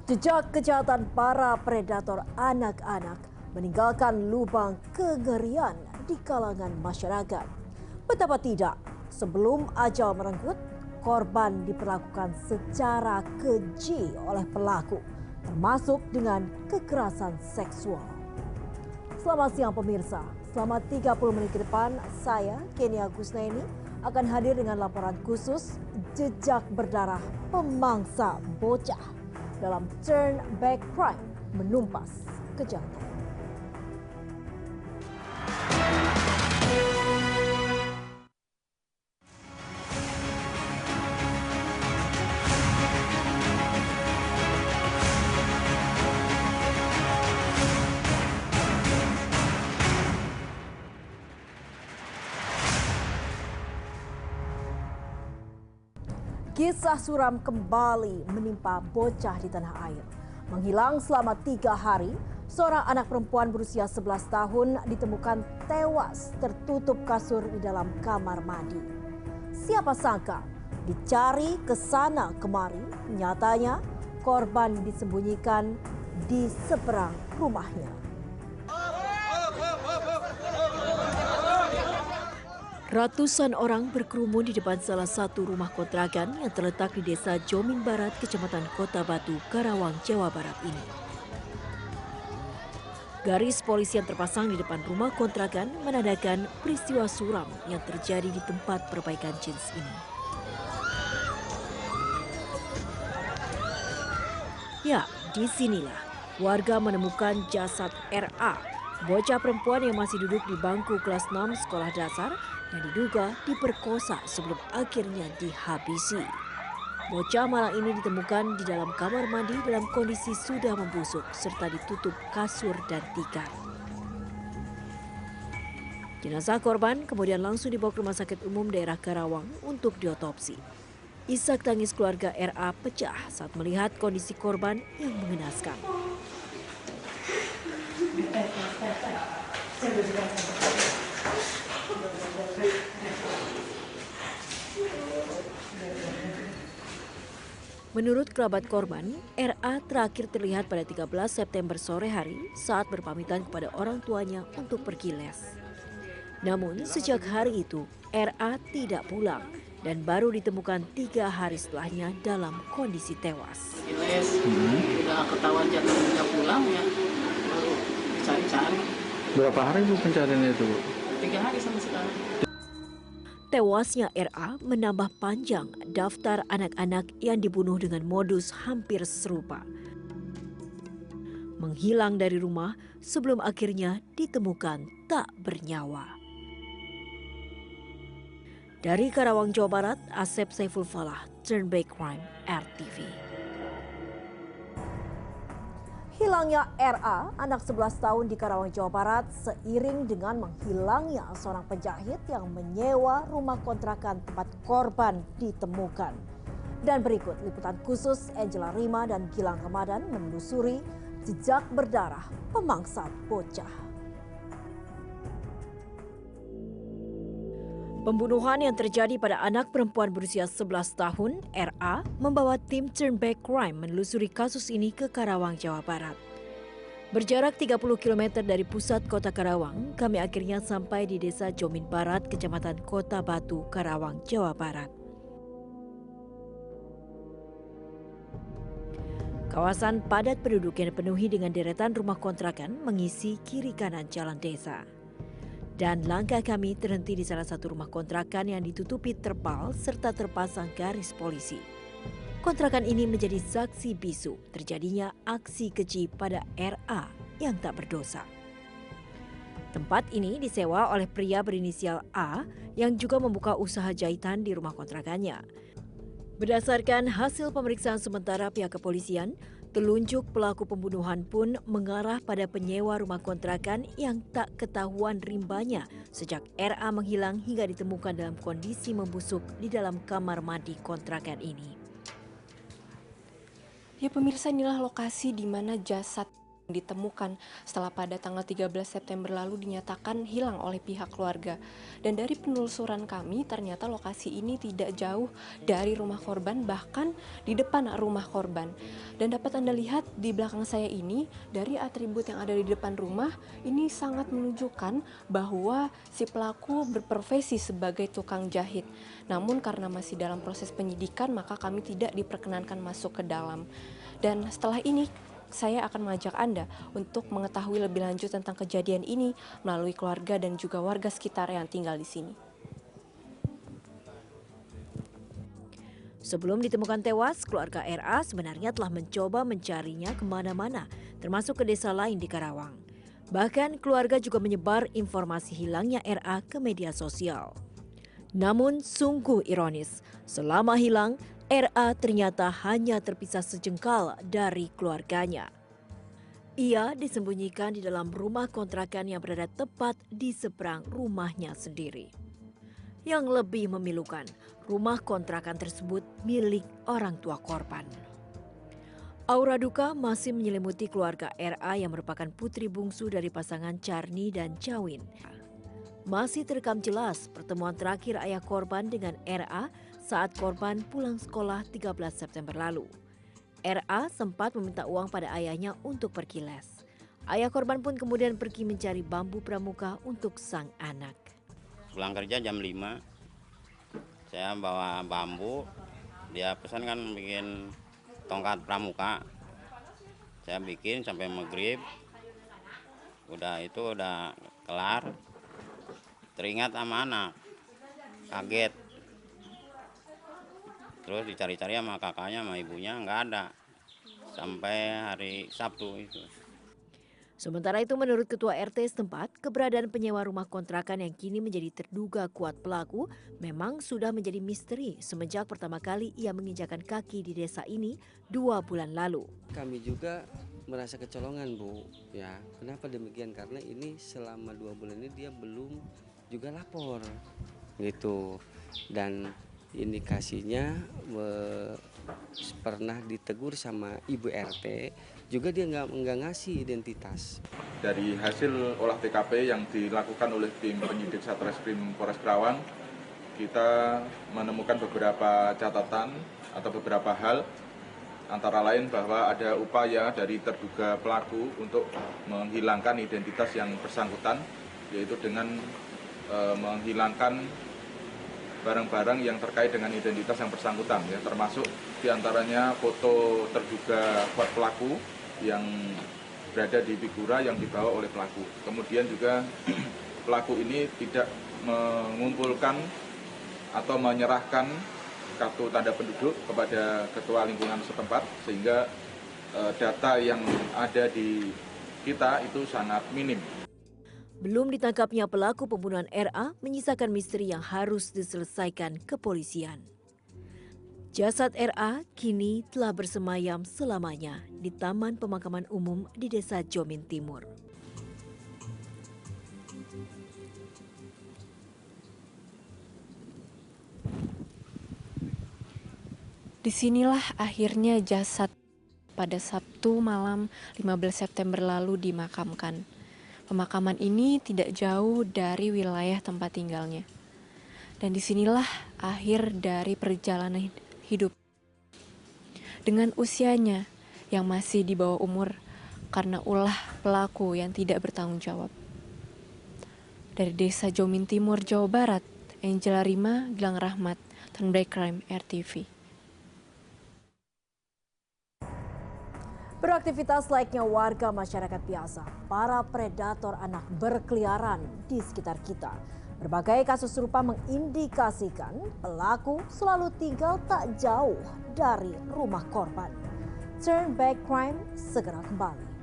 Jejak kejahatan para predator anak-anak meninggalkan lubang kengerian di kalangan masyarakat. Betapa tidak, sebelum ajal merenggut, korban diperlakukan secara keji oleh pelaku, termasuk dengan kekerasan seksual. Selamat siang pemirsa, selama 30 menit ke depan, saya, Kenia Gusnaini, akan hadir dengan laporan khusus jejak berdarah pemangsa bocah dalam Turn Back Crime, menumpas kejahatan. Kisah suram kembali menimpa bocah di tanah air. Menghilang selama 3 hari, seorang anak perempuan berusia 11 tahun ditemukan tewas tertutup kasur di dalam kamar mandi. Siapa sangka dicari ke sana kemari, nyatanya korban disembunyikan di seberang rumahnya. Ratusan orang berkerumun di depan salah satu rumah kontrakan yang terletak di Desa Jomin Barat, Kecamatan Kota Batu, Karawang, Jawa Barat ini. Garis polisi yang terpasang di depan rumah kontrakan menandakan peristiwa suram yang terjadi di tempat perbaikan jeans ini. Ya, disinilah warga menemukan jasad RA, bocah perempuan yang masih duduk di bangku kelas 6 sekolah dasar yang diduga diperkosa sebelum akhirnya dihabisi. Bocah malang ini ditemukan di dalam kamar mandi dalam kondisi sudah membusuk serta ditutup kasur dan tikar. Jenazah korban kemudian langsung dibawa ke Rumah Sakit Umum Daerah Karawang untuk diotopsi. Isak tangis keluarga RA pecah saat melihat kondisi korban yang mengenaskan. Menurut kerabat korban, RA terakhir terlihat pada 13 September sore hari saat berpamitan kepada orang tuanya untuk pergi les. Namun sejak hari itu, RA tidak pulang dan baru ditemukan 3 hari setelahnya dalam kondisi tewas. Les, udah ketahuan jadwalnya pulang ya, baru cari-cari. Berapa hari Bu pencarian itu Bu? 3 hari sama sekarang. Tewasnya RA menambah panjang daftar anak-anak yang dibunuh dengan modus hampir serupa. Menghilang dari rumah sebelum akhirnya ditemukan tak bernyawa. Dari Karawang, Jawa Barat, Asep Saiful Falah, Turn Back Crime, RTV. Hilangnya RA, anak 11 tahun di Karawang, Jawa Barat, seiring dengan menghilangnya seorang penjahit yang menyewa rumah kontrakan tempat korban ditemukan. Dan berikut liputan khusus Angela Rima dan Gilang Ramadan menelusuri jejak berdarah pemangsa bocah. Pembunuhan yang terjadi pada anak perempuan berusia 11 tahun, RA, membawa tim Turn Back Crime menelusuri kasus ini ke Karawang, Jawa Barat. Berjarak 30 km dari pusat kota Karawang, kami akhirnya sampai di Desa Jomin Barat, Kecamatan Kota Batu, Karawang, Jawa Barat. Kawasan padat penduduk yang dipenuhi dengan deretan rumah kontrakan mengisi kiri kanan jalan desa. Dan langkah kami terhenti di salah satu rumah kontrakan yang ditutupi terpal serta terpasang garis polisi. Kontrakan ini menjadi saksi bisu terjadinya aksi keji pada RA yang tak berdosa. Tempat ini disewa oleh pria berinisial A yang juga membuka usaha jahitan di rumah kontrakannya. Berdasarkan hasil pemeriksaan sementara pihak kepolisian, telunjuk pelaku pembunuhan pun mengarah pada penyewa rumah kontrakan yang tak ketahuan rimbanya sejak RA menghilang hingga ditemukan dalam kondisi membusuk di dalam kamar mandi kontrakan ini. Ya pemirsa, inilah lokasi di mana jasad ditemukan setelah pada tanggal 13 September lalu dinyatakan hilang oleh pihak keluarga. Dan dari penelusuran kami ternyata lokasi ini tidak jauh dari rumah korban, bahkan di depan rumah korban. Dan dapat Anda lihat di belakang saya ini, dari atribut yang ada di depan rumah ini sangat menunjukkan bahwa si pelaku berprofesi sebagai tukang jahit. Namun karena masih dalam proses penyidikan, maka kami tidak diperkenankan masuk ke dalam. Dan setelah ini saya akan mengajak Anda untuk mengetahui lebih lanjut tentang kejadian ini melalui keluarga dan juga warga sekitar yang tinggal di sini. Sebelum ditemukan tewas, keluarga RA sebenarnya telah mencoba mencarinya kemana-mana, termasuk ke desa lain di Karawang. Bahkan keluarga juga menyebar informasi hilangnya RA ke media sosial. Namun sungguh ironis, selama hilang, RA ternyata hanya terpisah sejengkal dari keluarganya. Ia disembunyikan di dalam rumah kontrakan yang berada tepat di seberang rumahnya sendiri. Yang lebih memilukan, rumah kontrakan tersebut milik orang tua korban. Aura duka masih menyelimuti keluarga RA yang merupakan putri bungsu dari pasangan Carni dan Cawin. Masih terekam jelas pertemuan terakhir ayah korban dengan RA saat korban pulang sekolah 13 September lalu. RA sempat meminta uang pada ayahnya untuk pergi les. Ayah korban pun kemudian pergi mencari bambu pramuka untuk sang anak. Pulang kerja jam 5, saya bawa bambu, dia pesan kan bikin tongkat pramuka. Saya bikin sampai maghrib, udah kelar, teringat sama anak, kaget. Terus dicari-cari sama kakaknya, sama ibunya, nggak ada. Sampai hari Sabtu itu. Sementara itu menurut Ketua RT setempat, keberadaan penyewa rumah kontrakan yang kini menjadi terduga kuat pelaku memang sudah menjadi misteri semenjak pertama kali ia menginjakan kaki di desa ini 2 bulan lalu. Kami juga merasa kecolongan, Bu. Ya, kenapa demikian? Karena ini selama 2 bulan ini dia belum juga lapor, gitu. Dan indikasinya pernah ditegur sama Ibu RT, juga dia nggak ngasih identitas. Dari hasil olah TKP yang dilakukan oleh tim penyidik Satreskrim Polres Karawang, kita menemukan beberapa catatan atau beberapa hal, antara lain bahwa ada upaya dari terduga pelaku untuk menghilangkan identitas yang bersangkutan, yaitu dengan menghilangkan barang-barang yang terkait dengan identitas yang bersangkutan, ya, termasuk diantaranya foto terduga kuat pelaku yang berada di figura yang dibawa oleh pelaku. Kemudian juga pelaku ini tidak mengumpulkan atau menyerahkan kartu tanda penduduk kepada ketua lingkungan setempat, sehingga data yang ada di kita itu sangat minim. Belum ditangkapnya pelaku pembunuhan RA menyisakan misteri yang harus diselesaikan kepolisian. Jasad RA kini telah bersemayam selamanya di Taman Pemakaman Umum di Desa Jomin Timur. Disinilah akhirnya jasad pada Sabtu malam 15 September lalu dimakamkan. Pemakaman ini tidak jauh dari wilayah tempat tinggalnya. Dan disinilah akhir dari perjalanan hidup. Dengan usianya yang masih di bawah umur karena ulah pelaku yang tidak bertanggung jawab. Dari Desa Jomin Timur, Jawa Barat, Angela Rima, Gilang Rahmat, Turnback Crime RTV. Beraktivitas layaknya warga masyarakat biasa, para predator anak berkeliaran di sekitar kita. Berbagai kasus serupa mengindikasikan pelaku selalu tinggal tak jauh dari rumah korban. Turn Back Crime segera kembali.